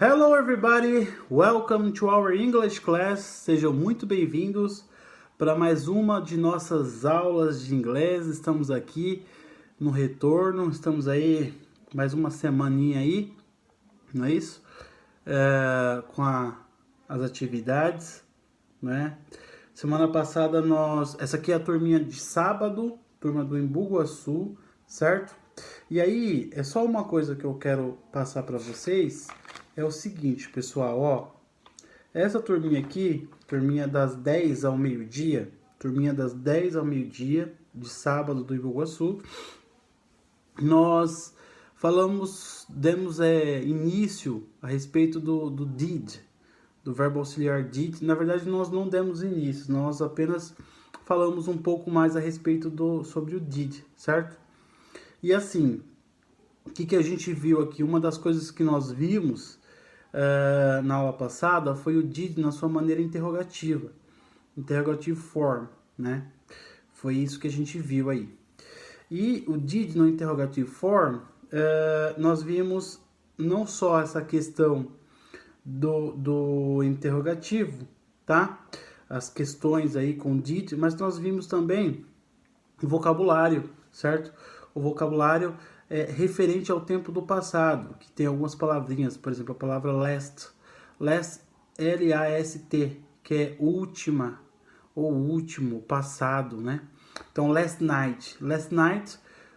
Hello everybody, welcome to our English class. Sejam muito bem-vindos para mais uma de nossas aulas de inglês. Estamos aqui no retorno, estamos aí mais uma semaninha aí, não é isso? As atividades, né? Semana passada essa aqui é a turminha de sábado, turma do Embu Guaçu, certo? E aí, é só uma coisa que eu quero passar para vocês, é o seguinte, pessoal, ó. Essa turminha aqui, turminha das 10 ao meio-dia, de sábado do Embu Guaçu, nós demos início a respeito do did, do verbo auxiliar did. Na verdade, nós não demos início, nós apenas falamos um pouco mais a respeito sobre o did, certo? E assim, o que a gente viu aqui? Uma das coisas que nós vimos na aula passada foi o did na sua maneira interrogativa, interrogative form, né? Foi isso que a gente viu aí. E o did no interrogative form, nós vimos não só essa questão do interrogativo, tá? As questões aí com did, mas nós vimos também o vocabulário, certo? O vocabulário é referente ao tempo do passado, que tem algumas palavrinhas, por exemplo, a palavra last, L-A-S-T, que é última, ou último, passado, né? Então, last night,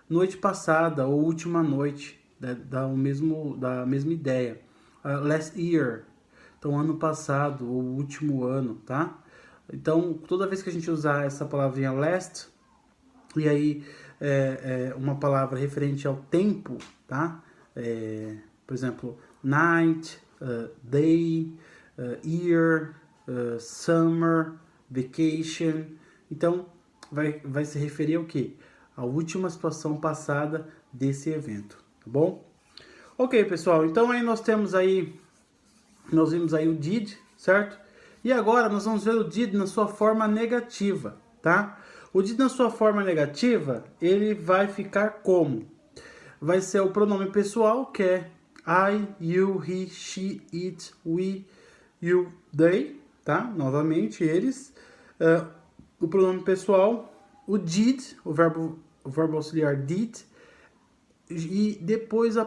noite passada, ou última noite, da mesma ideia. Last year, então ano passado, ou último ano, tá? Então, toda vez que a gente usar essa palavrinha last, e aí uma palavra referente ao tempo, tá? Por exemplo, night, day, year, summer, vacation. Então, vai se referir ao quê? A última situação passada desse evento, tá bom? Ok, pessoal, então aí nós vimos aí o did, certo? E agora nós vamos ver o did na sua forma negativa, tá? O did na sua forma negativa, ele vai ficar como? Vai ser o pronome pessoal, que é I, you, he, she, it, we, you, they, tá? Novamente, eles. O pronome pessoal, o did, o verbo auxiliar did, e depois a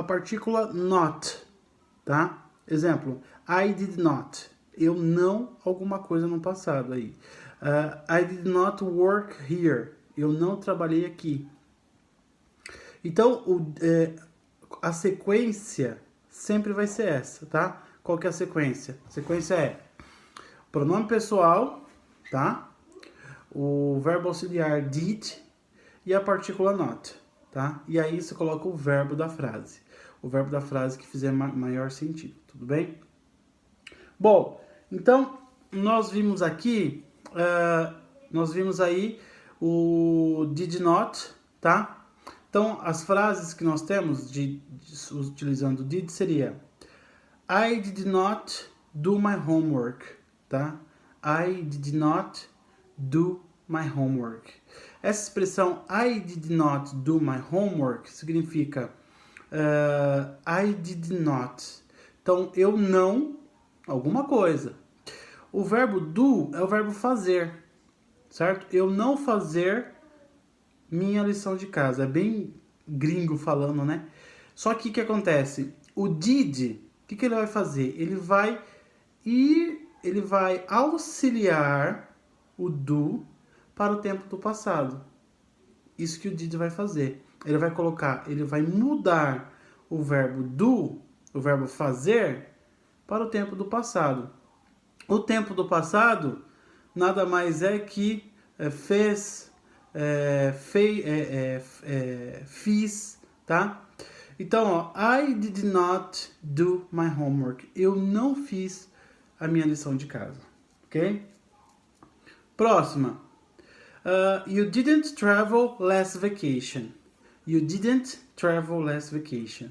partícula not, tá? Exemplo, I did not. Eu não alguma coisa no passado aí. I did not work here. Eu não trabalhei aqui. Então, a sequência sempre vai ser essa, tá? Qual que é a sequência? A sequência é pronome pessoal, tá? O verbo auxiliar did e a partícula not, tá? E aí você coloca o verbo da frase. O verbo da frase que fizer maior sentido, tudo bem? Bom, então, nós vimos aqui, nós vimos aí o did not, tá? Então, as frases que nós temos utilizando did seria I did not do my homework, tá? I did not do my homework. Essa expressão I did not do my homework significa I did not. Então, eu não alguma coisa. O verbo do é o verbo fazer, certo? Eu não fazer minha lição de casa. É bem gringo falando, né? Só que o que acontece? O did, o que ele vai fazer? Ele vai auxiliar o do para o tempo do passado. Isso que o did vai fazer. Ele vai mudar o verbo do, o verbo fazer, para o tempo do passado. O tempo do passado nada mais é que fiz, tá? Então, ó, I did not do my homework. Eu não fiz a minha lição de casa, ok? Próxima. You didn't travel last vacation. You didn't travel last vacation.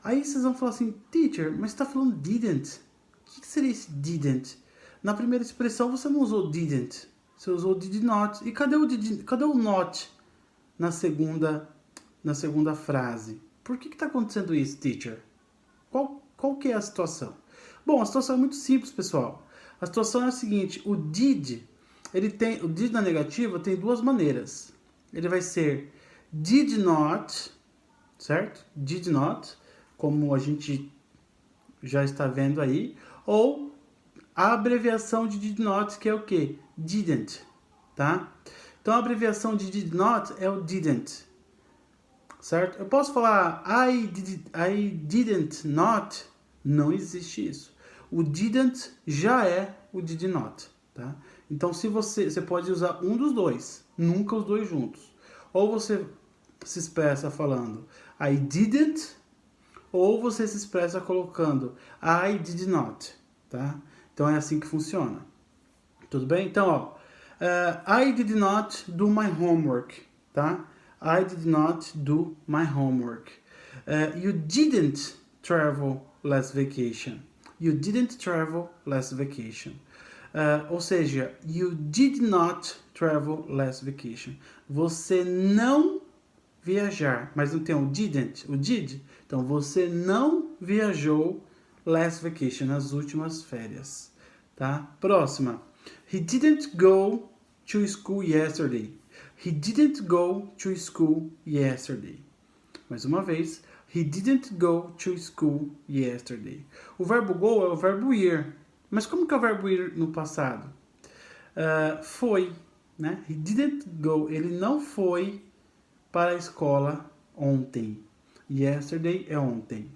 Aí vocês vão falar assim, teacher, mas você tá falando didn't. O que seria esse didn't? Na primeira expressão você não usou didn't. Você usou did not. E cadê o not na segunda frase? Por que tá acontecendo isso, teacher? Qual Qual que é a situação? Bom, a situação é muito simples, pessoal. A situação é a seguinte, o did na negativa tem duas maneiras. Ele vai ser did not, certo? Did not, como a gente já está vendo aí, ou a abreviação de did not, que é o quê? Didn't, tá? Então a abreviação de did not é o didn't, certo? Eu posso falar I didn't not, não existe isso. O didn't já é o did not, tá? Então se você pode usar um dos dois, nunca os dois juntos. Ou você se expressa falando I didn't, ou você se expressa colocando I did not, tá? Então é assim que funciona. Tudo bem? Então, ó, I did not do my homework, tá? I did not do my homework. You didn't travel last vacation. You didn't travel last vacation. Ou seja, you did not travel last vacation. Você não viajar, mas não tem o didn't, o did. Então, você não viajou last vacation, nas últimas férias, tá? Próxima. He didn't go to school yesterday. He didn't go to school yesterday. Mais uma vez. He didn't go to school yesterday. O verbo go é o verbo ir. Mas como que é o verbo ir no passado? Foi, né? He didn't go. Ele não foi para a escola ontem. Yesterday é ontem.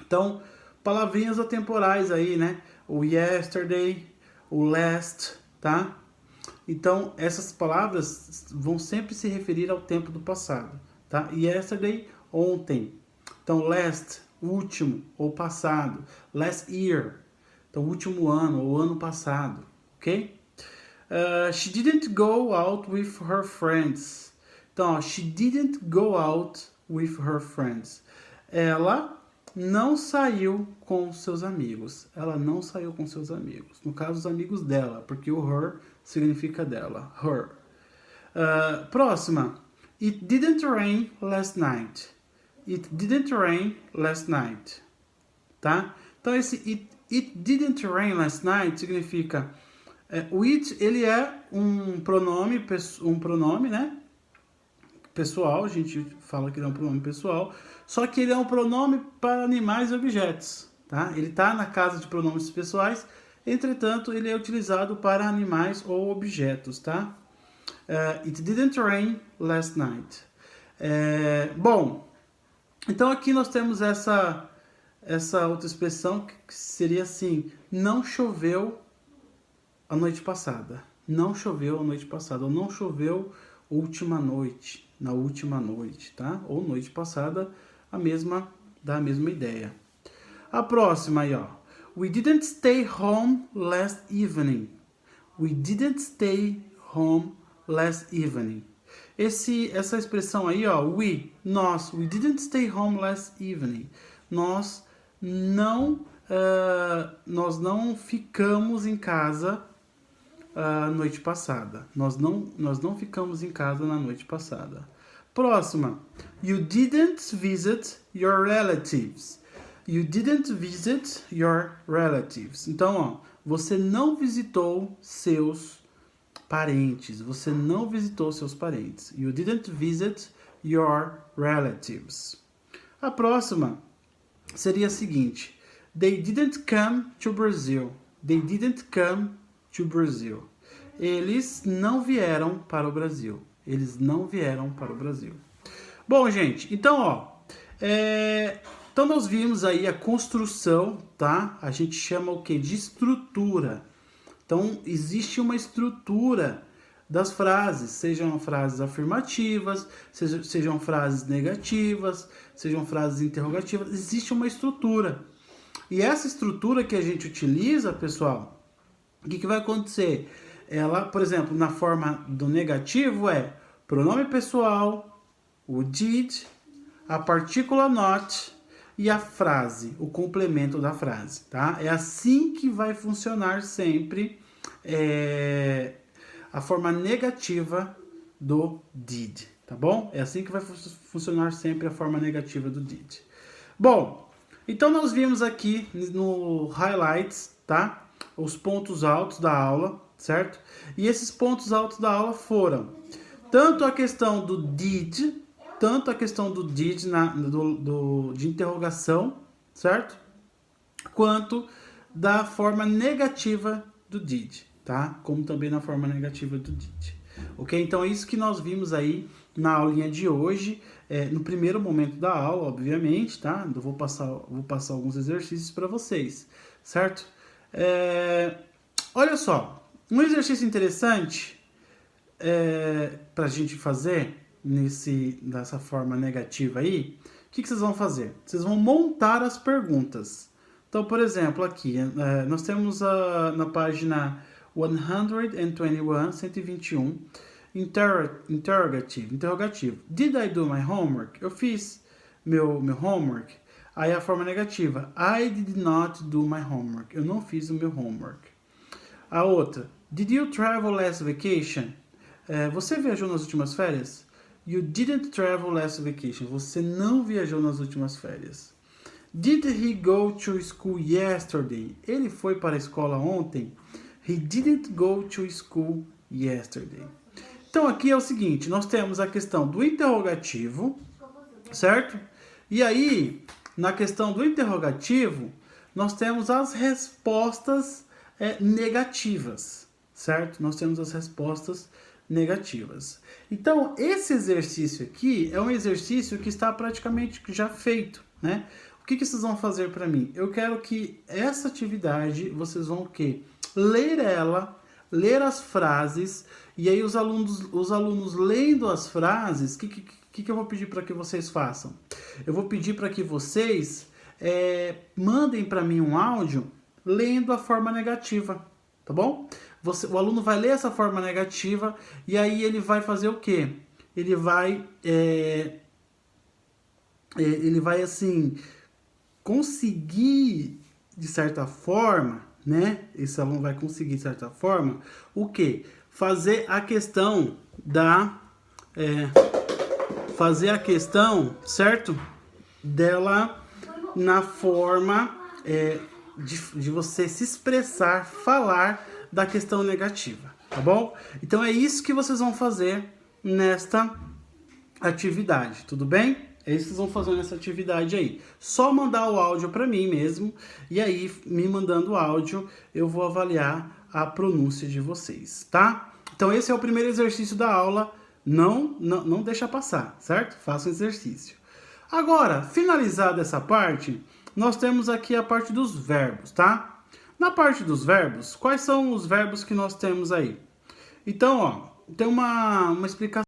Então, palavrinhas atemporais aí, né? O yesterday, o last, tá? Então, essas palavras vão sempre se referir ao tempo do passado, tá? Yesterday, ontem. Então, last, último ou passado. Last year, então, último ano ou ano passado, ok? She didn't go out with her friends. Então, ó, she didn't go out with her friends. Ela não saiu com seus amigos. Ela não saiu com seus amigos. No caso, os amigos dela, porque o her significa dela. Her. Próxima. It didn't rain last night. It didn't rain last night. Tá? Então, esse it didn't rain last night significa... o it, ele é um pronome, né? Pessoal, a gente fala que ele é um pronome pessoal, só que ele é um pronome para animais e objetos, tá? Ele está na casa de pronomes pessoais, entretanto, ele é utilizado para animais ou objetos, tá? It didn't rain last night. Bom, então aqui nós temos essa outra expressão que seria assim, não choveu a noite passada. Não choveu a noite passada, ou não choveu última noite, na última noite, tá? Ou noite passada, da mesma ideia. A próxima aí, ó. We didn't stay home last evening. We didn't stay home last evening. Essa expressão aí, ó, nós, we didn't stay home last evening. Nós não ficamos em casa noite passada. Nós não ficamos em casa na noite passada. Próxima. You didn't visit your relatives. You didn't visit your relatives. Então, ó, você não visitou seus parentes. Você não visitou seus parentes. You didn't visit your relatives. A próxima seria a seguinte. They didn't come to Brazil. They didn't come to Brazil. Eles não vieram para o Brasil. Eles não vieram para o Brasil. Bom, gente, então, ó, então nós vimos aí a construção, tá? A gente chama o que? De estrutura. Então, existe uma estrutura das frases, sejam frases afirmativas, sejam frases negativas, sejam frases interrogativas, existe uma estrutura. E essa estrutura que a gente utiliza, pessoal, o que vai acontecer? Ela, por exemplo, na forma do negativo é pronome pessoal, o did, a partícula not e a frase, o complemento da frase, tá? É assim que vai funcionar sempre a forma negativa do did, tá bom? É assim que vai funcionar sempre a forma negativa do did. Bom, Então nós vimos aqui no highlights, tá? Os pontos altos da aula, certo? E esses pontos altos da aula foram tanto a questão do did, de interrogação, certo? Quanto da forma negativa do did, tá? Como também na forma negativa do did. Ok? Então é isso que nós vimos aí na aulinha de hoje, no primeiro momento da aula, obviamente, tá? Eu vou passar alguns exercícios para vocês, certo? Olha só, um exercício interessante para a gente fazer dessa forma negativa aí. O que vocês vão fazer? Vocês vão montar as perguntas. Então, por exemplo, aqui nós temos na página 121, interrogativo. Did I do my homework? Eu fiz meu homework. Aí a forma negativa. I did not do my homework. Eu não fiz o meu homework. A outra. Did you travel last vacation? Você viajou nas últimas férias? You didn't travel last vacation. Você não viajou nas últimas férias. Did he go to school yesterday? Ele foi para a escola ontem? He didn't go to school yesterday. Então aqui é o seguinte, nós temos a questão do interrogativo, certo? E aí, na questão do interrogativo, nós temos as respostas negativas, certo? Nós temos as respostas negativas. Então, esse exercício aqui é um exercício que está praticamente já feito, né? O que vocês vão fazer para mim? Eu quero que essa atividade, vocês vão o quê? Ler ela, ler as frases, e aí os alunos lendo as frases, o que eu vou pedir para que vocês façam? Eu vou pedir para que vocês mandem para mim um áudio lendo a forma negativa, tá bom? O aluno vai ler essa forma negativa e aí ele vai fazer o quê? Ele vai assim conseguir de certa forma, né? Esse aluno vai conseguir de certa forma o quê? Fazer a questão certo? Dela na forma de você se expressar, falar da questão negativa, tá bom? Então é isso que vocês vão fazer nesta atividade, tudo bem? É isso que vocês vão fazer nessa atividade aí. Só mandar o áudio para mim mesmo, e aí, me mandando o áudio, eu vou avaliar a pronúncia de vocês, tá? Então esse é o primeiro exercício da aula, não deixa passar, certo? Faça o exercício. Agora, finalizada essa parte, nós temos aqui a parte dos verbos, tá? Na parte dos verbos, quais são os verbos que nós temos aí? Então, ó, tem uma explicação.